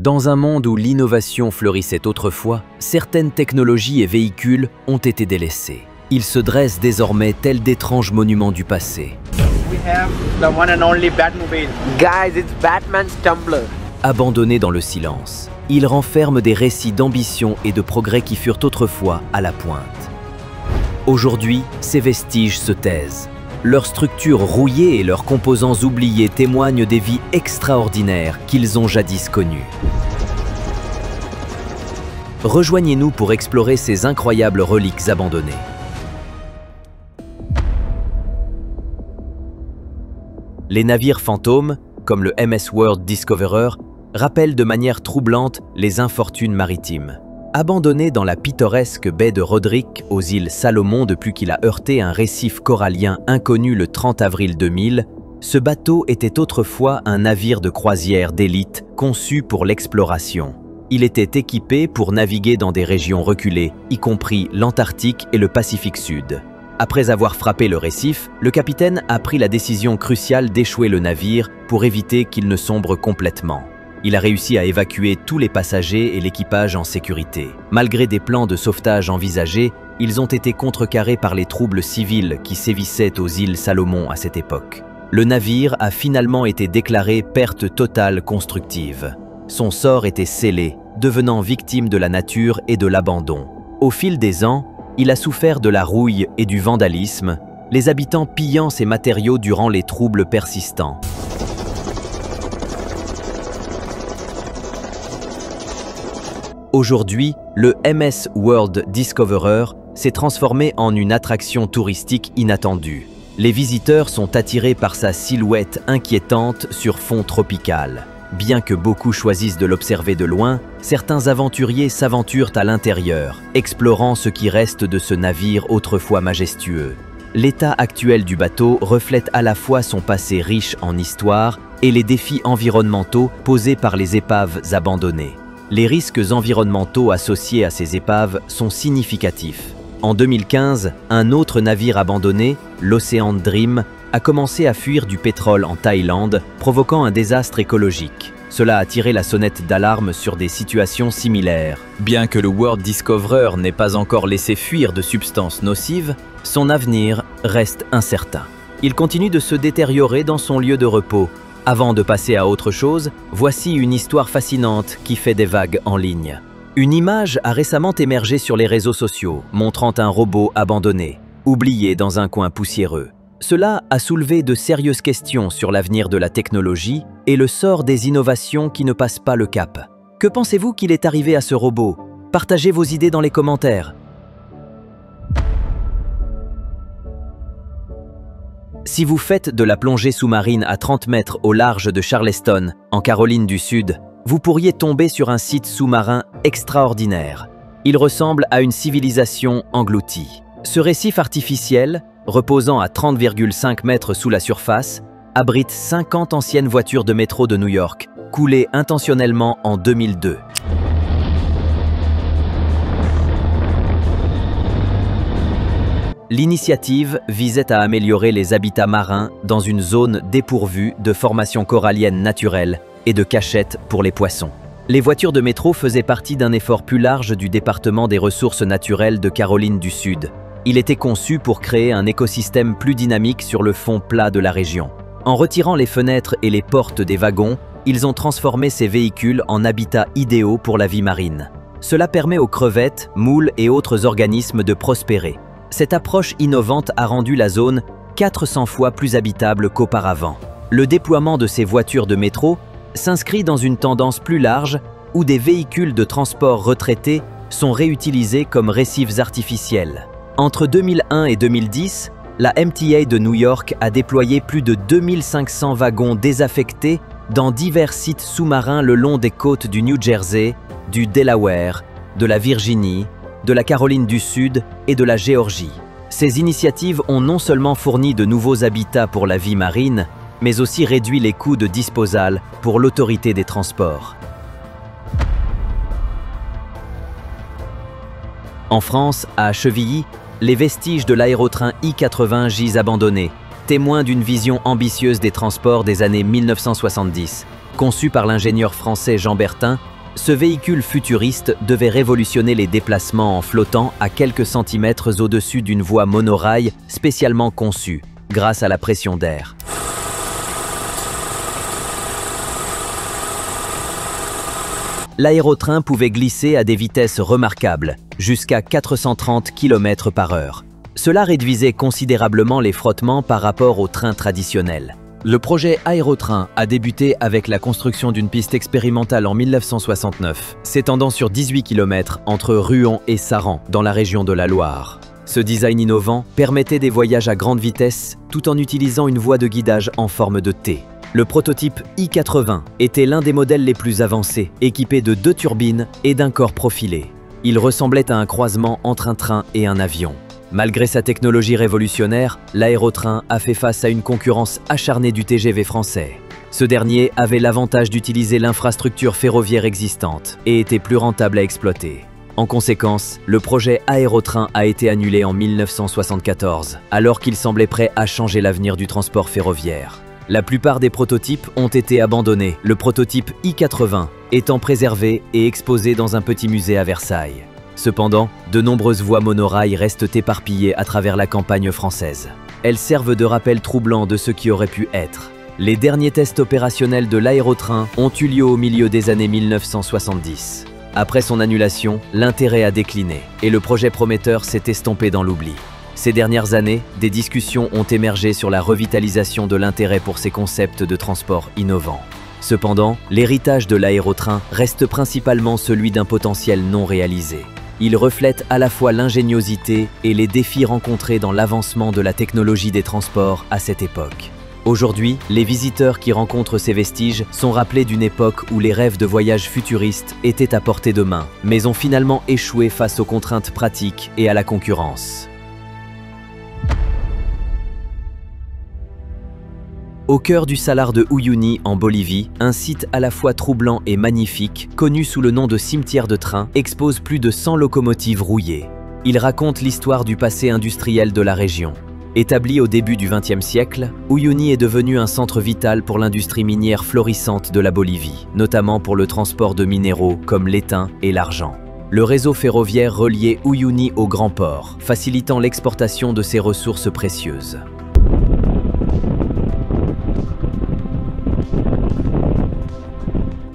Dans un monde où l'innovation fleurissait autrefois, certaines technologies et véhicules ont été délaissés. Ils se dressent désormais tels d'étranges monuments du passé. We have the one and only Batmobile. Guys, it's Batman's Tumbler. Abandonnés dans le silence, ils renferment des récits d'ambition et de progrès qui furent autrefois à la pointe. Aujourd'hui, ces vestiges se taisent. Leurs structures rouillées et leurs composants oubliés témoignent des vies extraordinaires qu'ils ont jadis connues. Rejoignez-nous pour explorer ces incroyables reliques abandonnées. Les navires fantômes, comme le MS World Discoverer, rappellent de manière troublante les infortunes maritimes. Abandonné dans la pittoresque baie de Roderick, aux îles Salomon depuis qu'il a heurté un récif corallien inconnu le 30 avril 2000, ce bateau était autrefois un navire de croisière d'élite conçu pour l'exploration. Il était équipé pour naviguer dans des régions reculées, y compris l'Antarctique et le Pacifique Sud. Après avoir frappé le récif, le capitaine a pris la décision cruciale d'échouer le navire pour éviter qu'il ne sombre complètement. Il a réussi à évacuer tous les passagers et l'équipage en sécurité. Malgré des plans de sauvetage envisagés, ils ont été contrecarrés par les troubles civils qui sévissaient aux îles Salomon à cette époque. Le navire a finalement été déclaré perte totale constructive. Son sort était scellé, devenant victime de la nature et de l'abandon. Au fil des ans, il a souffert de la rouille et du vandalisme, les habitants pillant ses matériaux durant les troubles persistants. Aujourd'hui, le MS World Discoverer s'est transformé en une attraction touristique inattendue. Les visiteurs sont attirés par sa silhouette inquiétante sur fond tropical. Bien que beaucoup choisissent de l'observer de loin, certains aventuriers s'aventurent à l'intérieur, explorant ce qui reste de ce navire autrefois majestueux. L'état actuel du bateau reflète à la fois son passé riche en histoire et les défis environnementaux posés par les épaves abandonnées. Les risques environnementaux associés à ces épaves sont significatifs. En 2015, un autre navire abandonné, l'Ocean Dream, a commencé à fuir du pétrole en Thaïlande, provoquant un désastre écologique. Cela a tiré la sonnette d'alarme sur des situations similaires. Bien que le World Discoverer n'ait pas encore laissé fuir de substances nocives, son avenir reste incertain. Il continue de se détériorer dans son lieu de repos. Avant de passer à autre chose, voici une histoire fascinante qui fait des vagues en ligne. Une image a récemment émergé sur les réseaux sociaux, montrant un robot abandonné, oublié dans un coin poussiéreux. Cela a soulevé de sérieuses questions sur l'avenir de la technologie et le sort des innovations qui ne passent pas le cap. Que pensez-vous qu'il est arrivé à ce robot? Partagez vos idées dans les commentaires. Si vous faites de la plongée sous-marine à 30 mètres au large de Charleston, en Caroline du Sud, vous pourriez tomber sur un site sous-marin extraordinaire. Il ressemble à une civilisation engloutie. Ce récif artificiel, reposant à 30,5 mètres sous la surface, abrite 50 anciennes voitures de métro de New York, coulées intentionnellement en 2002. L'initiative visait à améliorer les habitats marins dans une zone dépourvue de formations coralliennes naturelles et de cachettes pour les poissons. Les voitures de métro faisaient partie d'un effort plus large du département des ressources naturelles de Caroline du Sud. Il était conçu pour créer un écosystème plus dynamique sur le fond plat de la région. En retirant les fenêtres et les portes des wagons, ils ont transformé ces véhicules en habitats idéaux pour la vie marine. Cela permet aux crevettes, moules et autres organismes de prospérer. Cette approche innovante a rendu la zone 400 fois plus habitable qu'auparavant. Le déploiement de ces voitures de métro s'inscrit dans une tendance plus large où des véhicules de transport retraités sont réutilisés comme récifs artificiels. Entre 2001 et 2010, la MTA de New York a déployé plus de 2500 wagons désaffectés dans divers sites sous-marins le long des côtes du New Jersey, du Delaware, de la Virginie, de la Caroline du Sud et de la Géorgie. Ces initiatives ont non seulement fourni de nouveaux habitats pour la vie marine, mais aussi réduit les coûts de disposal pour l'autorité des transports. En France, à Chevilly, les vestiges de l'aérotrain I-80 gisent abandonnés, témoins d'une vision ambitieuse des transports des années 1970. Conçu par l'ingénieur français Jean Bertin, ce véhicule futuriste devait révolutionner les déplacements en flottant à quelques centimètres au-dessus d'une voie monorail spécialement conçue, grâce à la pression d'air. L'aérotrain pouvait glisser à des vitesses remarquables, jusqu'à 430 km/h. Cela réduisait considérablement les frottements par rapport au train traditionnel. Le projet Aérotrain a débuté avec la construction d'une piste expérimentale en 1969, s'étendant sur 18 km entre Ruan et Saran, dans la région de la Loire. Ce design innovant permettait des voyages à grande vitesse tout en utilisant une voie de guidage en forme de T. Le prototype I-80 était l'un des modèles les plus avancés, équipé de 2 turbines et d'un corps profilé. Il ressemblait à un croisement entre un train et un avion. Malgré sa technologie révolutionnaire, l'aérotrain a fait face à une concurrence acharnée du TGV français. Ce dernier avait l'avantage d'utiliser l'infrastructure ferroviaire existante et était plus rentable à exploiter. En conséquence, le projet Aérotrain a été annulé en 1974, alors qu'il semblait prêt à changer l'avenir du transport ferroviaire. La plupart des prototypes ont été abandonnés, le prototype I-80 étant préservé et exposé dans un petit musée à Versailles. Cependant, de nombreuses voies monorail restent éparpillées à travers la campagne française. Elles servent de rappel troublant de ce qui aurait pu être. Les derniers tests opérationnels de l'aérotrain ont eu lieu au milieu des années 1970. Après son annulation, l'intérêt a décliné et le projet prometteur s'est estompé dans l'oubli. Ces dernières années, des discussions ont émergé sur la revitalisation de l'intérêt pour ces concepts de transport innovants. Cependant, l'héritage de l'aérotrain reste principalement celui d'un potentiel non réalisé. Il reflète à la fois l'ingéniosité et les défis rencontrés dans l'avancement de la technologie des transports à cette époque. Aujourd'hui, les visiteurs qui rencontrent ces vestiges sont rappelés d'une époque où les rêves de voyages futuristes étaient à portée de main, mais ont finalement échoué face aux contraintes pratiques et à la concurrence. Au cœur du Salar de Uyuni, en Bolivie, un site à la fois troublant et magnifique, connu sous le nom de cimetière de train, expose plus de 100 locomotives rouillées. Il raconte l'histoire du passé industriel de la région. Établi au début du XXe siècle, Uyuni est devenu un centre vital pour l'industrie minière florissante de la Bolivie, notamment pour le transport de minéraux comme l'étain et l'argent. Le réseau ferroviaire reliait Uyuni au grand port, facilitant l'exportation de ces ressources précieuses.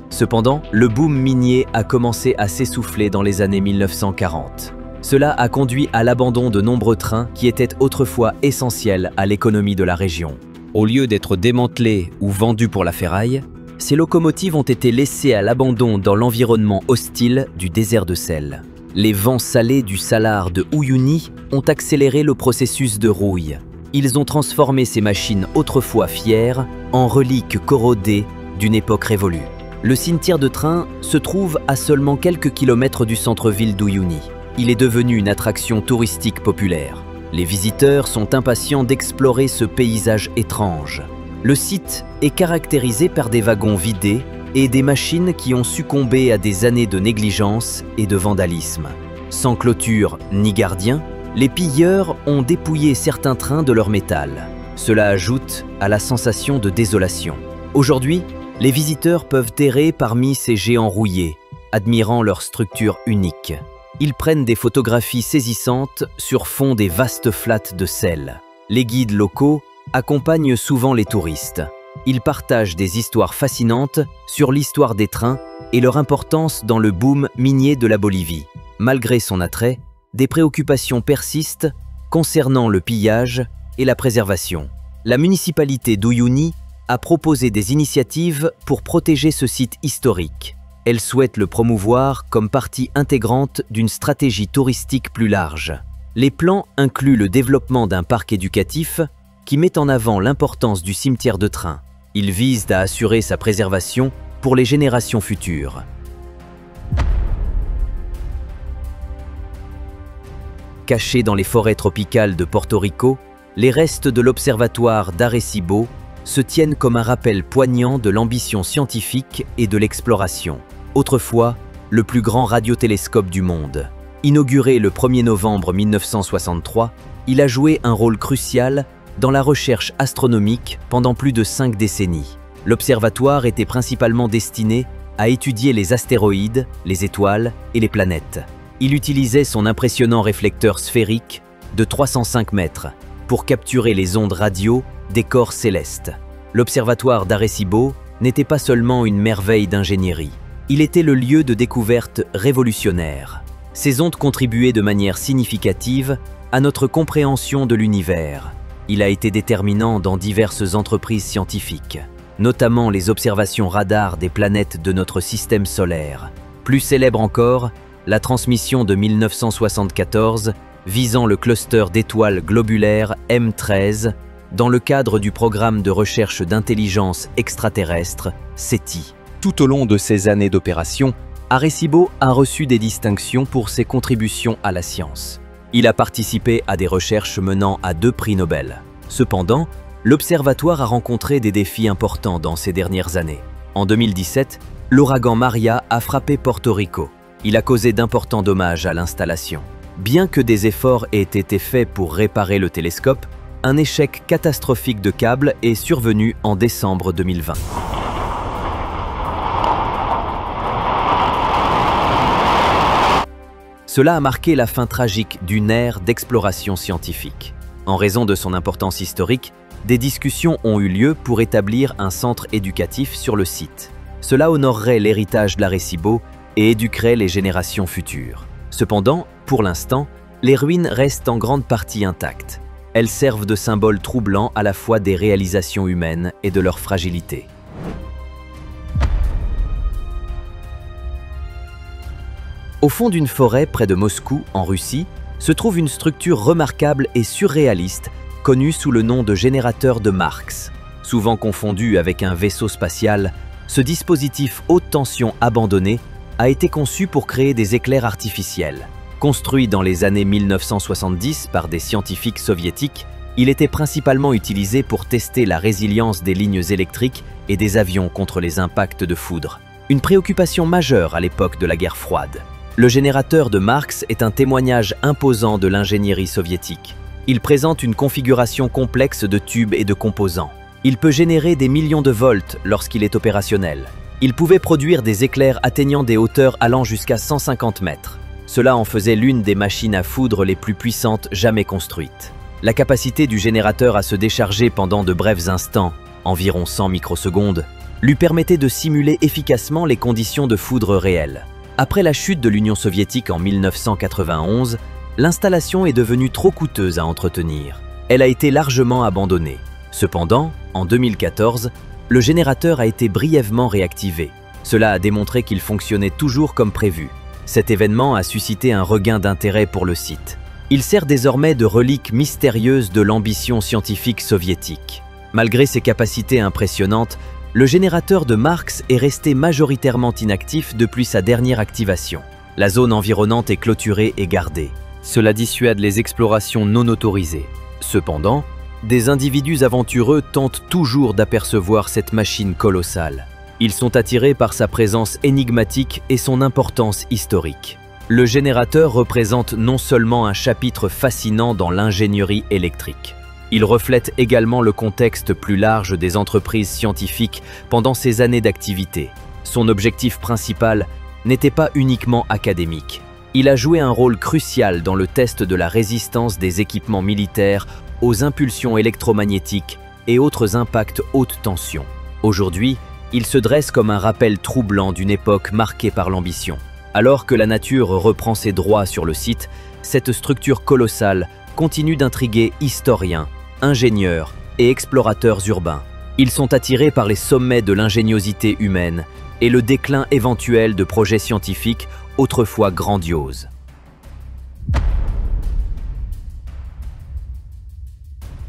Cependant, le boom minier a commencé à s'essouffler dans les années 1940. Cela a conduit à l'abandon de nombreux trains qui étaient autrefois essentiels à l'économie de la région. Au lieu d'être démantelés ou vendus pour la ferraille, ces locomotives ont été laissées à l'abandon dans l'environnement hostile du désert de sel. Les vents salés du salar de Uyuni ont accéléré le processus de rouille. Ils ont transformé ces machines autrefois fières en reliques corrodées d'une époque révolue. Le cimetière de train se trouve à seulement quelques kilomètres du centre-ville d'Uyuni. Il est devenu une attraction touristique populaire. Les visiteurs sont impatients d'explorer ce paysage étrange. Le site est caractérisé par des wagons vidés et des machines qui ont succombé à des années de négligence et de vandalisme. Sans clôture ni gardien, les pilleurs ont dépouillé certains trains de leur métal. Cela ajoute à la sensation de désolation. Aujourd'hui, les visiteurs peuvent errer parmi ces géants rouillés, admirant leur structure unique. Ils prennent des photographies saisissantes sur fond des vastes flattes de sel. Les guides locaux accompagnent souvent les touristes. Ils partagent des histoires fascinantes sur l'histoire des trains et leur importance dans le boom minier de la Bolivie. Malgré son attrait, des préoccupations persistent concernant le pillage et la préservation. La municipalité d'Uyuni a proposé des initiatives pour protéger ce site historique. Elle souhaite le promouvoir comme partie intégrante d'une stratégie touristique plus large. Les plans incluent le développement d'un parc éducatif qui met en avant l'importance du cimetière de train. Ils visent à assurer sa préservation pour les générations futures. Cachés dans les forêts tropicales de Porto Rico, les restes de l'observatoire d'Arecibo se tiennent comme un rappel poignant de l'ambition scientifique et de l'exploration. Autrefois, le plus grand radiotélescope du monde. Inauguré le 1er novembre 1963, il a joué un rôle crucial dans la recherche astronomique pendant plus de 5 décennies. L'observatoire était principalement destiné à étudier les astéroïdes, les étoiles et les planètes. Il utilisait son impressionnant réflecteur sphérique de 305 mètres pour capturer les ondes radio des corps célestes. L'observatoire d'Arecibo n'était pas seulement une merveille d'ingénierie, il était le lieu de découverte révolutionnaire. Ces ondes contribuaient de manière significative à notre compréhension de l'univers. Il a été déterminant dans diverses entreprises scientifiques, notamment les observations radars des planètes de notre système solaire. Plus célèbre encore, la transmission de 1974 visant le cluster d'étoiles globulaires M13 dans le cadre du programme de recherche d'intelligence extraterrestre SETI. Tout au long de ces années d'opération, Arecibo a reçu des distinctions pour ses contributions à la science. Il a participé à des recherches menant à 2 prix Nobel. Cependant, l'observatoire a rencontré des défis importants dans ces dernières années. En 2017, l'ouragan Maria a frappé Porto Rico. Il a causé d'importants dommages à l'installation. Bien que des efforts aient été faits pour réparer le télescope, un échec catastrophique de câble est survenu en décembre 2020. Cela a marqué la fin tragique d'une ère d'exploration scientifique. En raison de son importance historique, des discussions ont eu lieu pour établir un centre éducatif sur le site. Cela honorerait l'héritage de l'Arecibo et éduquerait les générations futures. Cependant, pour l'instant, les ruines restent en grande partie intactes. Elles servent de symbole troublant à la fois des réalisations humaines et de leur fragilité. Au fond d'une forêt près de Moscou, en Russie, se trouve une structure remarquable et surréaliste connue sous le nom de générateur de Marks. Souvent confondu avec un vaisseau spatial, ce dispositif haute tension abandonné a été conçu pour créer des éclairs artificiels. Construit dans les années 1970 par des scientifiques soviétiques, il était principalement utilisé pour tester la résilience des lignes électriques et des avions contre les impacts de foudre. Une préoccupation majeure à l'époque de la guerre froide. Le générateur de Marks est un témoignage imposant de l'ingénierie soviétique. Il présente une configuration complexe de tubes et de composants. Il peut générer des millions de volts lorsqu'il est opérationnel. Il pouvait produire des éclairs atteignant des hauteurs allant jusqu'à 150 mètres. Cela en faisait l'une des machines à foudre les plus puissantes jamais construites. La capacité du générateur à se décharger pendant de brefs instants, environ 100 microsecondes, lui permettait de simuler efficacement les conditions de foudre réelles. Après la chute de l'Union soviétique en 1991, l'installation est devenue trop coûteuse à entretenir. Elle a été largement abandonnée. Cependant, en 2014, le générateur a été brièvement réactivé. Cela a démontré qu'il fonctionnait toujours comme prévu. Cet événement a suscité un regain d'intérêt pour le site. Il sert désormais de relique mystérieuse de l'ambition scientifique soviétique. Malgré ses capacités impressionnantes, le générateur de Marks est resté majoritairement inactif depuis sa dernière activation. La zone environnante est clôturée et gardée. Cela dissuade les explorations non autorisées. Cependant, des individus aventureux tentent toujours d'apercevoir cette machine colossale. Ils sont attirés par sa présence énigmatique et son importance historique. Le générateur représente non seulement un chapitre fascinant dans l'ingénierie électrique, il reflète également le contexte plus large des entreprises scientifiques pendant ces années d'activité. Son objectif principal n'était pas uniquement académique. Il a joué un rôle crucial dans le test de la résistance des équipements militaires aux impulsions électromagnétiques et autres impacts haute tension. Aujourd'hui, il se dresse comme un rappel troublant d'une époque marquée par l'ambition. Alors que la nature reprend ses droits sur le site, cette structure colossale continue d'intriguer historiens, ingénieurs et explorateurs urbains. Ils sont attirés par les sommets de l'ingéniosité humaine et le déclin éventuel de projets scientifiques autrefois grandioses.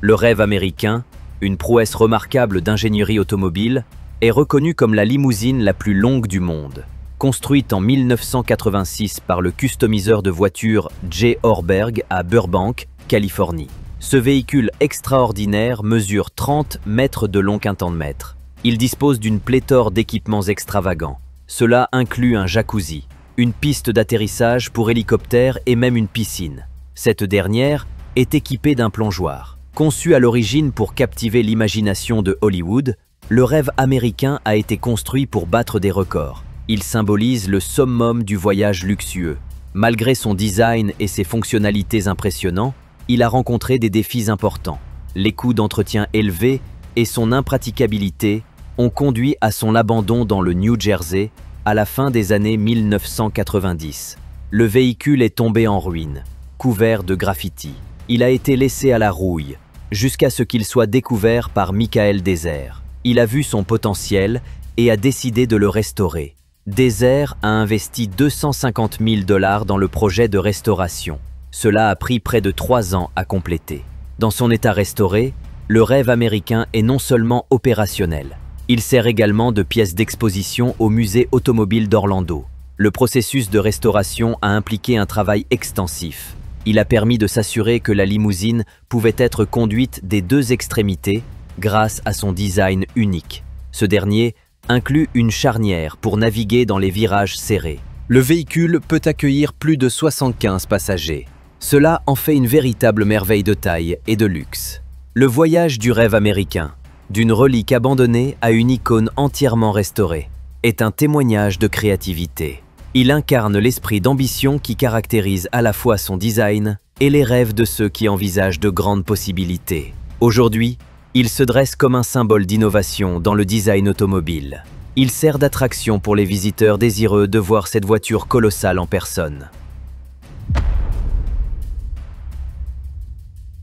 Le rêve américain, une prouesse remarquable d'ingénierie automobile, est reconnu comme la limousine la plus longue du monde. Construite en 1986 par le customiseur de voitures J. Orberg à Burbank, Californie. Ce véhicule extraordinaire mesure 30 mètres de long qu'un temps de mètre. Il dispose d'une pléthore d'équipements extravagants. Cela inclut un jacuzzi, une piste d'atterrissage pour hélicoptères et même une piscine. Cette dernière est équipée d'un plongeoir. Conçu à l'origine pour captiver l'imagination de Hollywood, Le rêve américain a été construit pour battre des records. Il symbolise le summum du voyage luxueux. Malgré son design et ses fonctionnalités impressionnantes, il a rencontré des défis importants. Les coûts d'entretien élevés et son impraticabilité ont conduit à son abandon dans le New Jersey à la fin des années 1990. Le véhicule est tombé en ruine, couvert de graffitis. Il a été laissé à la rouille, jusqu'à ce qu'il soit découvert par Michael Deser. Il a vu son potentiel et a décidé de le restaurer. Deser a investi 250 000 $ dans le projet de restauration. Cela a pris près de 3 ans à compléter. Dans son état restauré, le rêve américain est non seulement opérationnel, il sert également de pièce d'exposition au musée automobile d'Orlando. Le processus de restauration a impliqué un travail extensif. Il a permis de s'assurer que la limousine pouvait être conduite des 2 extrémités grâce à son design unique. Ce dernier inclut une charnière pour naviguer dans les virages serrés. Le véhicule peut accueillir plus de 75 passagers. Cela en fait une véritable merveille de taille et de luxe. Le voyage du rêve américain, d'une relique abandonnée à une icône entièrement restaurée, est un témoignage de créativité. Il incarne l'esprit d'ambition qui caractérise à la fois son design et les rêves de ceux qui envisagent de grandes possibilités. Aujourd'hui, il se dresse comme un symbole d'innovation dans le design automobile. Il sert d'attraction pour les visiteurs désireux de voir cette voiture colossale en personne.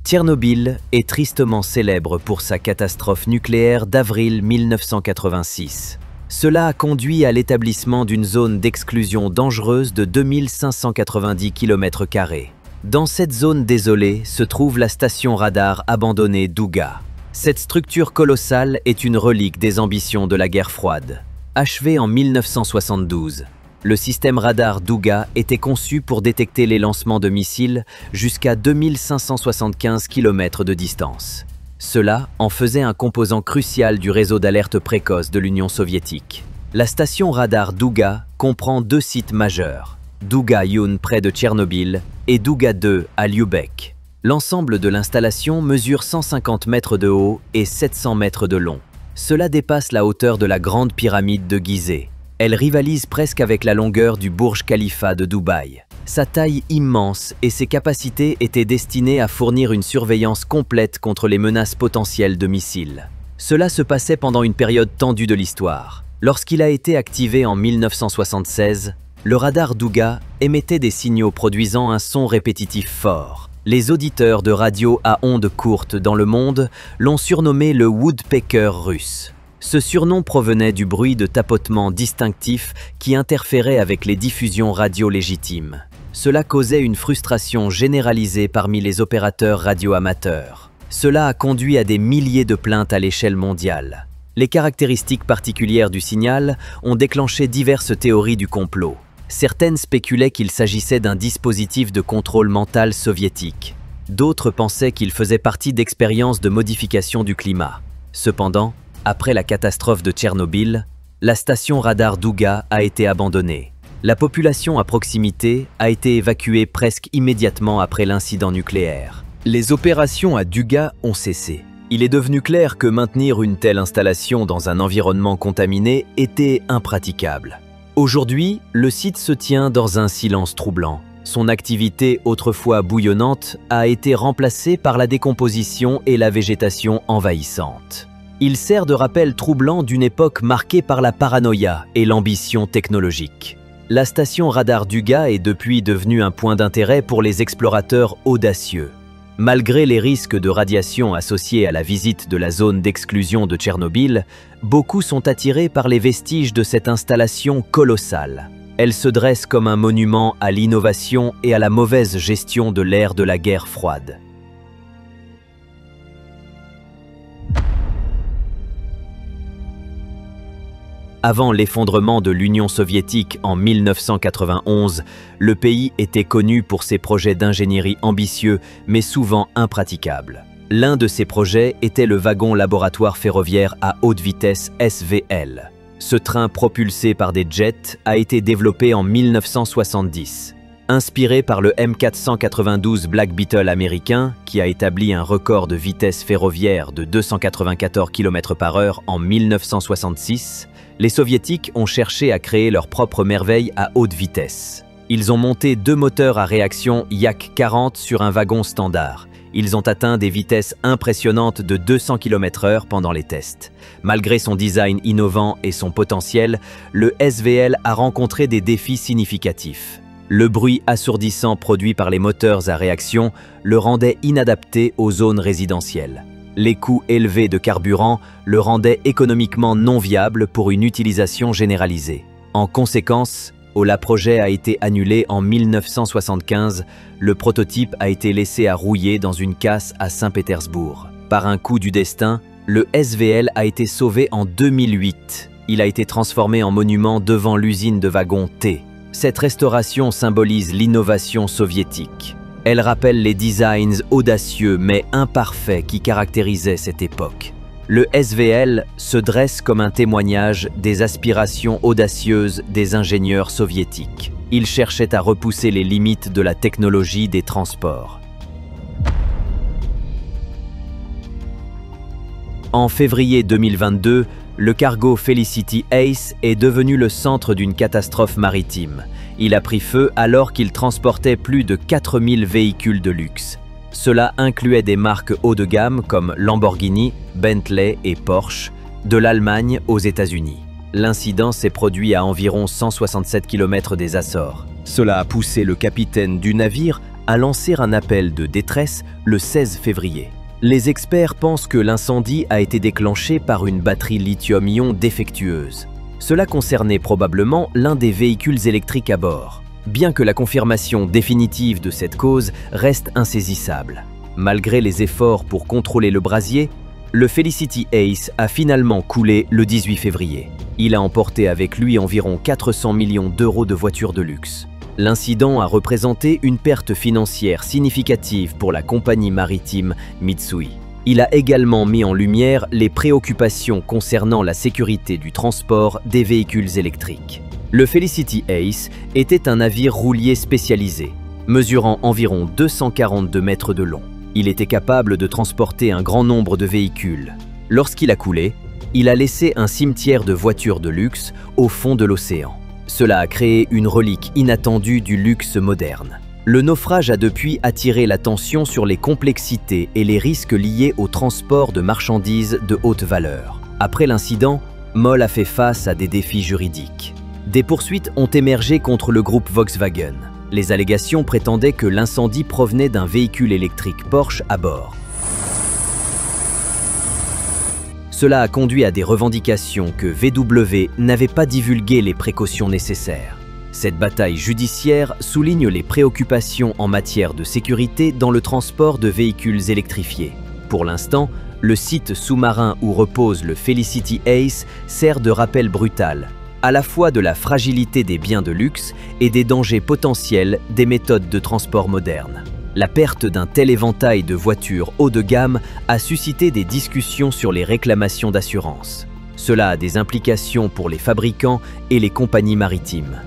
Tchernobyl est tristement célèbre pour sa catastrophe nucléaire d'avril 1986. Cela a conduit à l'établissement d'une zone d'exclusion dangereuse de 2590 km². Dans cette zone désolée se trouve la station radar abandonnée Douga. Cette structure colossale est une relique des ambitions de la guerre froide. Achevé en 1972, le système radar Douga était conçu pour détecter les lancements de missiles jusqu'à 2575 km de distance. Cela en faisait un composant crucial du réseau d'alerte précoce de l'Union soviétique. La station radar Douga comprend 2 sites majeurs, Douga-Yun près de Tchernobyl et Douga 2 à Lyubech. L'ensemble de l'installation mesure 150 mètres de haut et 700 mètres de long. Cela dépasse la hauteur de la grande pyramide de Gizeh. Elle rivalise presque avec la longueur du Burj Khalifa de Dubaï. Sa taille immense et ses capacités étaient destinées à fournir une surveillance complète contre les menaces potentielles de missiles. Cela se passait pendant une période tendue de l'histoire. Lorsqu'il a été activé en 1976, le radar Douga émettait des signaux produisant un son répétitif fort. Les auditeurs de radio à ondes courtes dans le monde l'ont surnommé le Woodpecker russe. Ce surnom provenait du bruit de tapotement distinctif qui interférait avec les diffusions radio légitimes. Cela causait une frustration généralisée parmi les opérateurs radio-amateurs. Cela a conduit à des milliers de plaintes à l'échelle mondiale. Les caractéristiques particulières du signal ont déclenché diverses théories du complot. Certaines spéculaient qu'il s'agissait d'un dispositif de contrôle mental soviétique. D'autres pensaient qu'il faisait partie d'expériences de modification du climat. Cependant, après la catastrophe de Tchernobyl, la station radar Douga a été abandonnée. La population à proximité a été évacuée presque immédiatement après l'incident nucléaire. Les opérations à Douga ont cessé. Il est devenu clair que maintenir une telle installation dans un environnement contaminé était impraticable. Aujourd'hui, le site se tient dans un silence troublant. Son activité autrefois bouillonnante a été remplacée par la décomposition et la végétation envahissante. Il sert de rappel troublant d'une époque marquée par la paranoïa et l'ambition technologique. La station radar Douga est depuis devenue un point d'intérêt pour les explorateurs audacieux. Malgré les risques de radiation associés à la visite de la zone d'exclusion de Tchernobyl, beaucoup sont attirés par les vestiges de cette installation colossale. Elle se dresse comme un monument à l'innovation et à la mauvaise gestion de l'ère de la guerre froide. Avant l'effondrement de l'Union soviétique en 1991, le pays était connu pour ses projets d'ingénierie ambitieux, mais souvent impraticables. L'un de ces projets était le wagon laboratoire ferroviaire à haute vitesse SVL. Ce train propulsé par des jets a été développé en 1970. Inspiré par le M492 Black Beetle américain, qui a établi un record de vitesse ferroviaire de 294 km/h en 1966, les Soviétiques ont cherché à créer leur propre merveille à haute vitesse. Ils ont monté 2 moteurs à réaction Yak-40 sur un wagon standard. Ils ont atteint des vitesses impressionnantes de 200 km/h pendant les tests. Malgré son design innovant et son potentiel, le SVL a rencontré des défis significatifs. Le bruit assourdissant produit par les moteurs à réaction le rendait inadapté aux zones résidentielles. Les coûts élevés de carburant le rendaient économiquement non viable pour une utilisation généralisée. En conséquence, le projet a été annulé en 1975. Le prototype a été laissé à rouiller dans une casse à Saint-Pétersbourg. Par un coup du destin, le SVL a été sauvé en 2008. Il a été transformé en monument devant l'usine de wagons T. Cette restauration symbolise l'innovation soviétique. Elle rappelle les designs audacieux mais imparfaits qui caractérisaient cette époque. Le SVL se dresse comme un témoignage des aspirations audacieuses des ingénieurs soviétiques. Ils cherchaient à repousser les limites de la technologie des transports. En février 2022, le cargo Felicity Ace est devenu le centre d'une catastrophe maritime. Il a pris feu alors qu'il transportait plus de 4000 véhicules de luxe. Cela incluait des marques haut de gamme comme Lamborghini, Bentley et Porsche, de l'Allemagne aux États-Unis. L'incident s'est produit à environ 167 km des Açores. Cela a poussé le capitaine du navire à lancer un appel de détresse le 16 février. Les experts pensent que l'incendie a été déclenché par une batterie lithium-ion défectueuse. Cela concernait probablement l'un des véhicules électriques à bord. Bien que la confirmation définitive de cette cause reste insaisissable. Malgré les efforts pour contrôler le brasier, le Felicity Ace a finalement coulé le 18 février. Il a emporté avec lui environ 400 millions d'euros de voitures de luxe. L'incident a représenté une perte financière significative pour la compagnie maritime Mitsui. Il a également mis en lumière les préoccupations concernant la sécurité du transport des véhicules électriques. Le Felicity Ace était un navire roulier spécialisé, mesurant environ 242 mètres de long. Il était capable de transporter un grand nombre de véhicules. Lorsqu'il a coulé, il a laissé un cimetière de voitures de luxe au fond de l'océan. Cela a créé une relique inattendue du luxe moderne. Le naufrage a depuis attiré l'attention sur les complexités et les risques liés au transport de marchandises de haute valeur. Après l'incident, MOL a fait face à des défis juridiques. Des poursuites ont émergé contre le groupe Volkswagen. Les allégations prétendaient que l'incendie provenait d'un véhicule électrique Porsche à bord. Cela a conduit à des revendications que VW n'avait pas divulgué les précautions nécessaires. Cette bataille judiciaire souligne les préoccupations en matière de sécurité dans le transport de véhicules électrifiés. Pour l'instant, le site sous-marin où repose le Felicity Ace sert de rappel brutal, à la fois de la fragilité des biens de luxe et des dangers potentiels des méthodes de transport modernes. La perte d'un tel éventail de voitures haut de gamme a suscité des discussions sur les réclamations d'assurance. Cela a des implications pour les fabricants et les compagnies maritimes.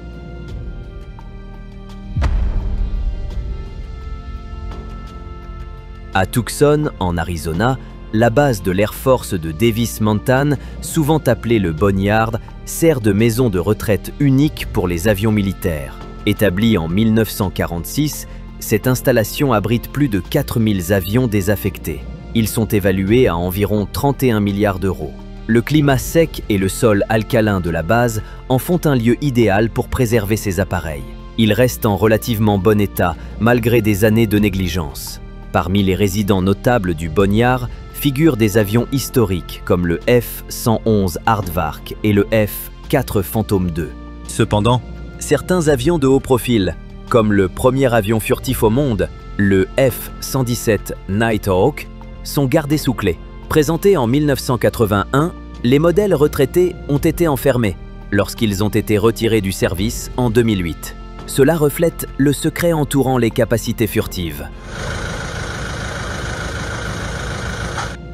À Tucson, en Arizona, la base de l'Air Force de Davis-Monthan, souvent appelée le Boneyard, sert de maison de retraite unique pour les avions militaires. Établie en 1946, cette installation abrite plus de 4000 avions désaffectés. Ils sont évalués à environ 31 milliards d'euros. Le climat sec et le sol alcalin de la base en font un lieu idéal pour préserver ces appareils. Ils restent en relativement bon état, malgré des années de négligence. Parmi les résidents notables du Boneyard figurent des avions historiques comme le F-111 Aardvark et le F-4 Phantom II. Cependant, certains avions de haut profil, comme le premier avion furtif au monde, le F-117 Nighthawk, sont gardés sous clé. Présentés en 1981, les modèles retraités ont été enfermés lorsqu'ils ont été retirés du service en 2008. Cela reflète le secret entourant les capacités furtives.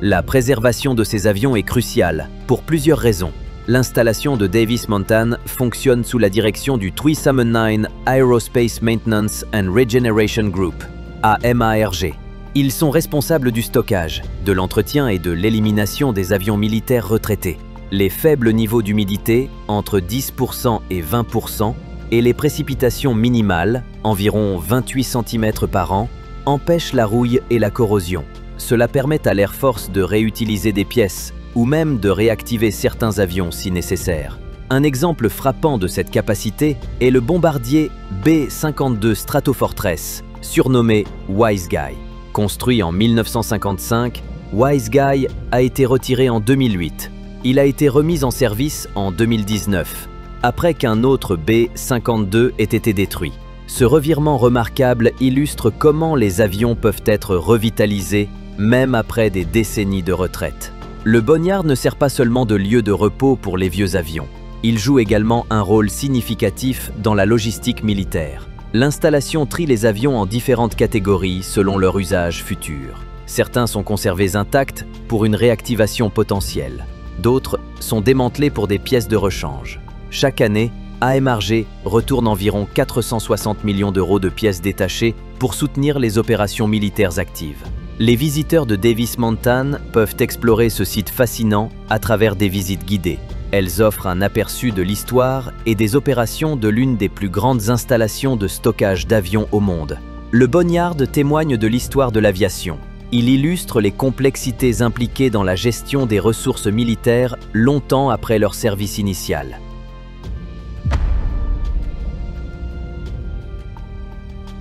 La préservation de ces avions est cruciale pour plusieurs raisons. L'installation de Davis Monthan fonctionne sous la direction du 379 Aerospace Maintenance and Regeneration Group, AMARG. Ils sont responsables du stockage, de l'entretien et de l'élimination des avions militaires retraités. Les faibles niveaux d'humidité, entre 10% et 20%, et les précipitations minimales, environ 28 cm par an, empêchent la rouille et la corrosion. Cela permet à l'Air Force de réutiliser des pièces, ou même de réactiver certains avions si nécessaire. Un exemple frappant de cette capacité est le bombardier B-52 Stratofortress, surnommé Wise Guy. Construit en 1955, Wise Guy a été retiré en 2008. Il a été remis en service en 2019, après qu'un autre B-52 ait été détruit. Ce revirement remarquable illustre comment les avions peuvent être revitalisés, même après des décennies de retraite. Le Boneyard ne sert pas seulement de lieu de repos pour les vieux avions. Il joue également un rôle significatif dans la logistique militaire. L'installation trie les avions en différentes catégories selon leur usage futur. Certains sont conservés intacts pour une réactivation potentielle. D'autres sont démantelés pour des pièces de rechange. Chaque année, AMRG retourne environ 460 millions d'euros de pièces détachées pour soutenir les opérations militaires actives. Les visiteurs de Davis Monthan peuvent explorer ce site fascinant à travers des visites guidées. Elles offrent un aperçu de l'histoire et des opérations de l'une des plus grandes installations de stockage d'avions au monde. Le Boneyard témoigne de l'histoire de l'aviation. Il illustre les complexités impliquées dans la gestion des ressources militaires longtemps après leur service initial.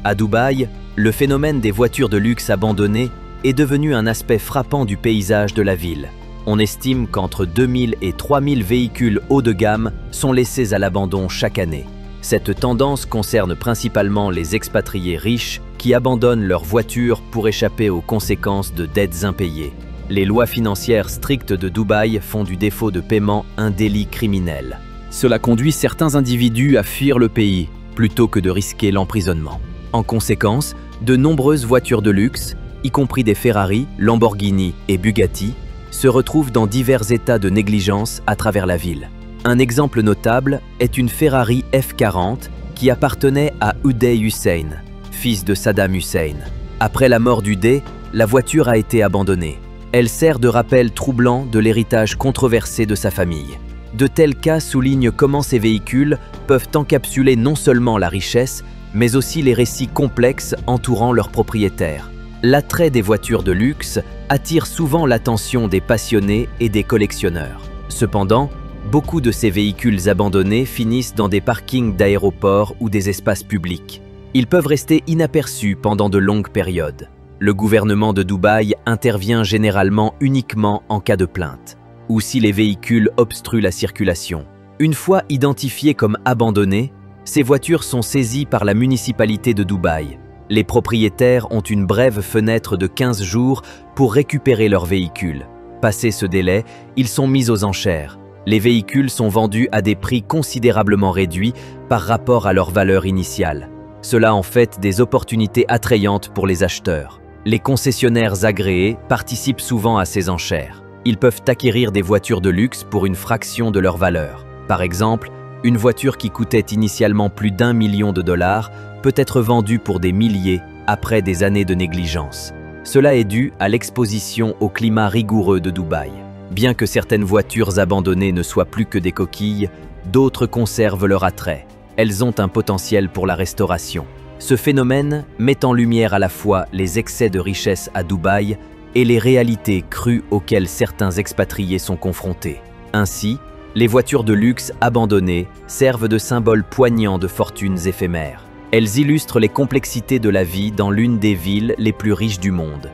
À Dubaï, le phénomène des voitures de luxe abandonnées est devenu un aspect frappant du paysage de la ville. On estime qu'entre 2000 et 3000 véhicules haut de gamme sont laissés à l'abandon chaque année. Cette tendance concerne principalement les expatriés riches qui abandonnent leurs voitures pour échapper aux conséquences de dettes impayées. Les lois financières strictes de Dubaï font du défaut de paiement un délit criminel. Cela conduit certains individus à fuir le pays plutôt que de risquer l'emprisonnement. En conséquence, de nombreuses voitures de luxe, y compris des Ferrari, Lamborghini et Bugatti, se retrouvent dans divers états de négligence à travers la ville. Un exemple notable est une Ferrari F40 qui appartenait à Uday Hussein, fils de Saddam Hussein. Après la mort d'Uday, la voiture a été abandonnée. Elle sert de rappel troublant de l'héritage controversé de sa famille. De tels cas soulignent comment ces véhicules peuvent encapsuler non seulement la richesse, mais aussi les récits complexes entourant leurs propriétaires. L'attrait des voitures de luxe attire souvent l'attention des passionnés et des collectionneurs. Cependant, beaucoup de ces véhicules abandonnés finissent dans des parkings d'aéroports ou des espaces publics. Ils peuvent rester inaperçus pendant de longues périodes. Le gouvernement de Dubaï intervient généralement uniquement en cas de plainte, ou si les véhicules obstruent la circulation. Une fois identifiés comme abandonnés, ces voitures sont saisies par la municipalité de Dubaï. Les propriétaires ont une brève fenêtre de 15 jours pour récupérer leurs véhicules. Passé ce délai, ils sont mis aux enchères. Les véhicules sont vendus à des prix considérablement réduits par rapport à leur valeur initiale. Cela en fait des opportunités attrayantes pour les acheteurs. Les concessionnaires agréés participent souvent à ces enchères. Ils peuvent acquérir des voitures de luxe pour une fraction de leur valeur. Par exemple, une voiture qui coûtait initialement plus d'1 million de dollars peut être vendue pour des milliers après des années de négligence. Cela est dû à l'exposition au climat rigoureux de Dubaï. Bien que certaines voitures abandonnées ne soient plus que des coquilles, d'autres conservent leur attrait. Elles ont un potentiel pour la restauration. Ce phénomène met en lumière à la fois les excès de richesse à Dubaï et les réalités crues auxquelles certains expatriés sont confrontés. Ainsi, les voitures de luxe abandonnées servent de symboles poignants de fortunes éphémères. Elles illustrent les complexités de la vie dans l'une des villes les plus riches du monde.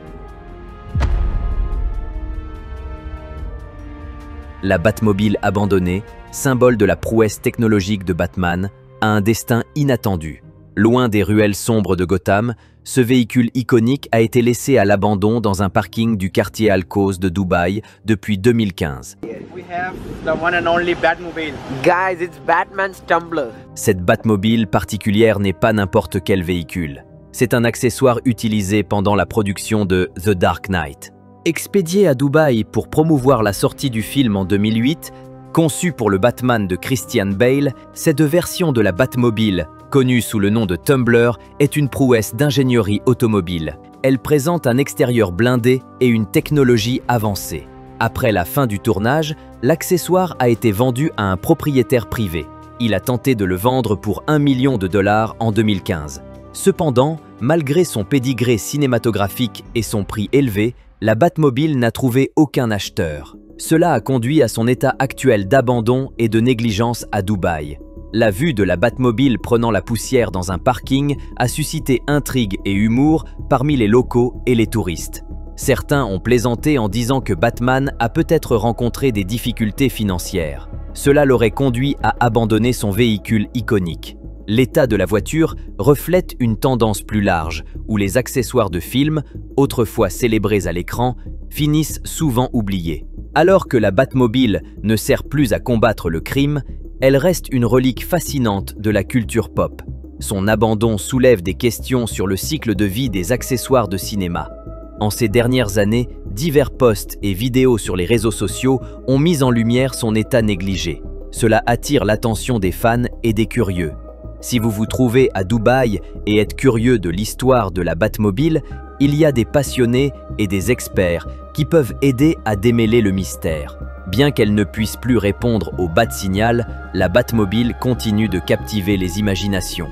La Batmobile abandonnée, symbole de la prouesse technologique de Batman, a un destin inattendu. Loin des ruelles sombres de Gotham, ce véhicule iconique a été laissé à l'abandon dans un parking du quartier Al-Quoz de Dubaï depuis 2015. We have the one and only Batmobile. Guys, it's Batman's Tumbler. Cette Batmobile particulière n'est pas n'importe quel véhicule. C'est un accessoire utilisé pendant la production de The Dark Knight. Expédiée à Dubaï pour promouvoir la sortie du film en 2008, Conçue pour le Batman de Christian Bale, cette version de la Batmobile, connue sous le nom de Tumbler, est une prouesse d'ingénierie automobile. Elle présente un extérieur blindé et une technologie avancée. Après la fin du tournage, l'accessoire a été vendu à un propriétaire privé. Il a tenté de le vendre pour $1 million en 2015. Cependant, malgré son pédigré cinématographique et son prix élevé, la Batmobile n'a trouvé aucun acheteur. Cela a conduit à son état actuel d'abandon et de négligence à Dubaï. La vue de la Batmobile prenant la poussière dans un parking a suscité intrigue et humour parmi les locaux et les touristes. Certains ont plaisanté en disant que Batman a peut-être rencontré des difficultés financières. Cela l'aurait conduit à abandonner son véhicule iconique. L'état de la voiture reflète une tendance plus large, où les accessoires de film, autrefois célébrés à l'écran, finissent souvent oubliés. Alors que la Batmobile ne sert plus à combattre le crime, elle reste une relique fascinante de la culture pop. Son abandon soulève des questions sur le cycle de vie des accessoires de cinéma. En ces dernières années, divers posts et vidéos sur les réseaux sociaux ont mis en lumière son état négligé. Cela attire l'attention des fans et des curieux. Si vous vous trouvez à Dubaï et êtes curieux de l'histoire de la Batmobile, il y a des passionnés et des experts qui peuvent aider à démêler le mystère. Bien qu'elle ne puisse plus répondre au Bat-signal, la Batmobile continue de captiver les imaginations.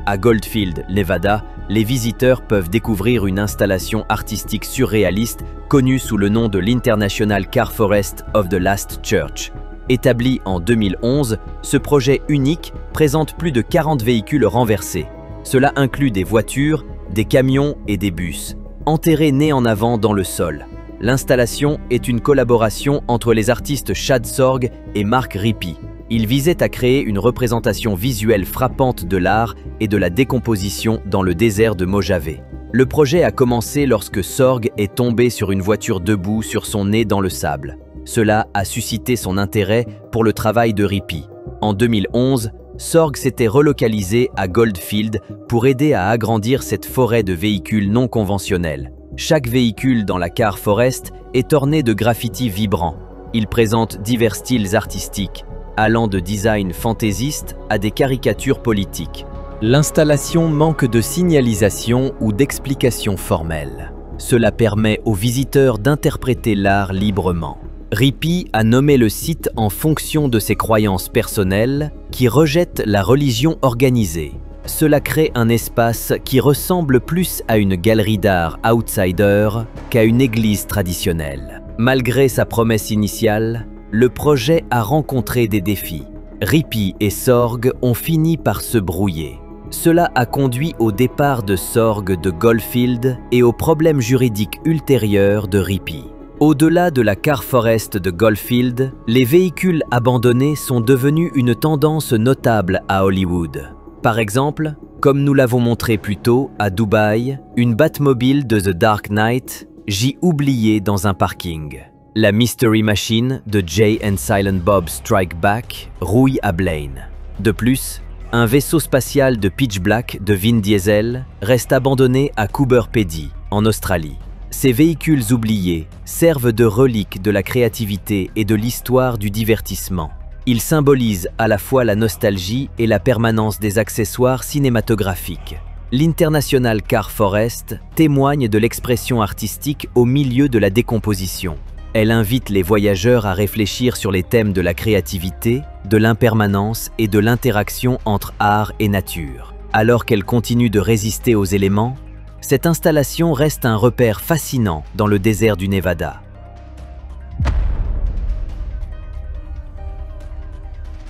À Goldfield, Nevada, les visiteurs peuvent découvrir une installation artistique surréaliste connue sous le nom de l'International Car Forest of the Last Church. Établi en 2011, ce projet unique présente plus de 40 véhicules renversés. Cela inclut des voitures, des camions et des bus, enterrés nez en avant dans le sol. L'installation est une collaboration entre les artistes Chad Sorg et Mark Rippey. Il visait à créer une représentation visuelle frappante de l'art et de la décomposition dans le désert de Mojave. Le projet a commencé lorsque Sorg est tombé sur une voiture debout sur son nez dans le sable. Cela a suscité son intérêt pour le travail de Rippey. En 2011, Sorg s'était relocalisé à Goldfield pour aider à agrandir cette forêt de véhicules non conventionnels. Chaque véhicule dans la Car Forest est orné de graffitis vibrants. Il présente divers styles artistiques, allant de design fantaisiste à des caricatures politiques. L'installation manque de signalisation ou d'explication formelle. Cela permet aux visiteurs d'interpréter l'art librement. Rippey a nommé le site en fonction de ses croyances personnelles qui rejettent la religion organisée. Cela crée un espace qui ressemble plus à une galerie d'art outsider qu'à une église traditionnelle. Malgré sa promesse initiale, le projet a rencontré des défis. Rippey et Sorg ont fini par se brouiller. Cela a conduit au départ de Sorg de Goldfield et aux problèmes juridiques ultérieurs de Rippey. Au-delà de la Car Forest de Goldfield, les véhicules abandonnés sont devenus une tendance notable à Hollywood. Par exemple, comme nous l'avons montré plus tôt à Dubaï, une Batmobile de The Dark Knight gît oubliée dans un parking. La Mystery Machine de Jay and Silent Bob Strike Back rouille à Blaine. De plus, un vaisseau spatial de Pitch Black de Vin Diesel reste abandonné à Coober Pedy, en Australie. Ces véhicules oubliés servent de reliques de la créativité et de l'histoire du divertissement. Ils symbolisent à la fois la nostalgie et la permanence des accessoires cinématographiques. L'International Car Forest témoigne de l'expression artistique au milieu de la décomposition. Elle invite les voyageurs à réfléchir sur les thèmes de la créativité, de l'impermanence et de l'interaction entre art et nature. Alors qu'elle continue de résister aux éléments, cette installation reste un repère fascinant dans le désert du Nevada.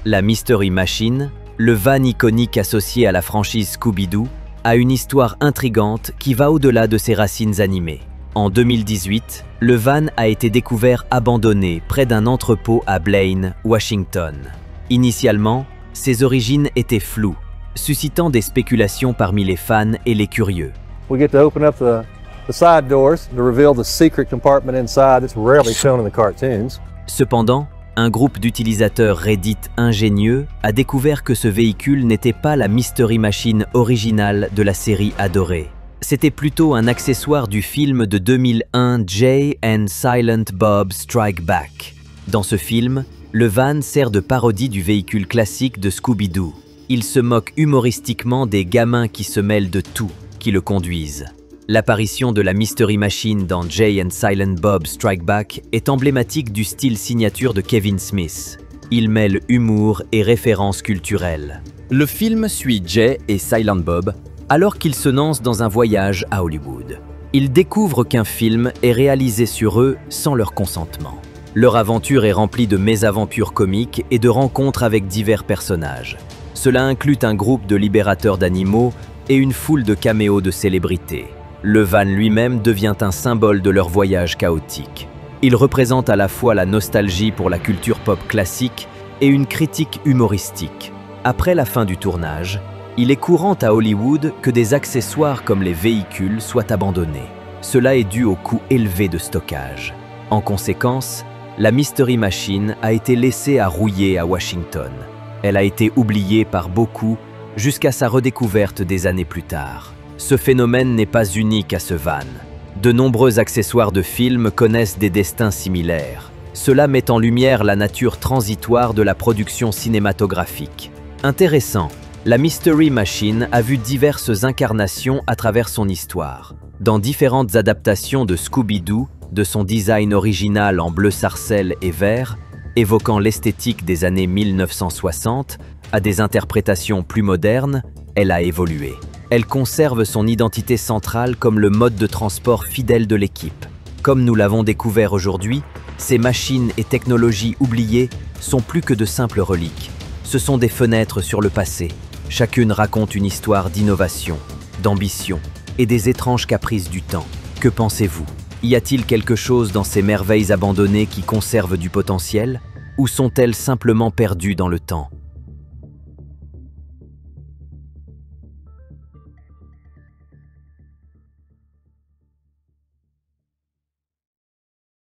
La Mystery Machine, le van iconique associé à la franchise Scooby-Doo, a une histoire intrigante qui va au-delà de ses racines animées. En 2018, le van a été découvert abandonné près d'un entrepôt à Blaine, Washington. Initialement, ses origines étaient floues, suscitant des spéculations parmi les fans et les curieux. We get to open up the side doors to reveal the secret compartment inside that's rarely shown in the cartoons. Cependant, un groupe d'utilisateurs Reddit ingénieux a découvert que ce véhicule n'était pas la Mystery Machine originale de la série adorée. C'était plutôt un accessoire du film de 2001 Jay and Silent Bob Strike Back. Dans ce film, le van sert de parodie du véhicule classique de Scooby-Doo. Il se moque humoristiquement des gamins qui se mêlent de tout, qui le conduisent. L'apparition de la Mystery Machine dans Jay and Silent Bob Strike Back est emblématique du style signature de Kevin Smith. Il mêle humour et références culturelles. Le film suit Jay et Silent Bob alors qu'ils se lancent dans un voyage à Hollywood. Ils découvrent qu'un film est réalisé sur eux sans leur consentement. Leur aventure est remplie de mésaventures comiques et de rencontres avec divers personnages. Cela inclut un groupe de libérateurs d'animaux et une foule de caméos de célébrités. Le van lui-même devient un symbole de leur voyage chaotique. Il représente à la fois la nostalgie pour la culture pop classique et une critique humoristique. Après la fin du tournage, il est courant à Hollywood que des accessoires comme les véhicules soient abandonnés. Cela est dû au coût élevé de stockage. En conséquence, la Mystery Machine a été laissée à rouiller à Washington. Elle a été oubliée par beaucoup jusqu'à sa redécouverte des années plus tard. Ce phénomène n'est pas unique à ce van. De nombreux accessoires de films connaissent des destins similaires. Cela met en lumière la nature transitoire de la production cinématographique. Intéressant, la Mystery Machine a vu diverses incarnations à travers son histoire. Dans différentes adaptations de Scooby-Doo, de son design original en bleu sarcelle et vert, évoquant l'esthétique des années 1960, à des interprétations plus modernes, elle a évolué. Elle conserve son identité centrale comme le mode de transport fidèle de l'équipe. Comme nous l'avons découvert aujourd'hui, ces machines et technologies oubliées sont plus que de simples reliques. Ce sont des fenêtres sur le passé. Chacune raconte une histoire d'innovation, d'ambition et des étranges caprices du temps. Que pensez-vous? Y a-t-il quelque chose dans ces merveilles abandonnées qui conservent du potentiel? Ou sont-elles simplement perdues dans le temps?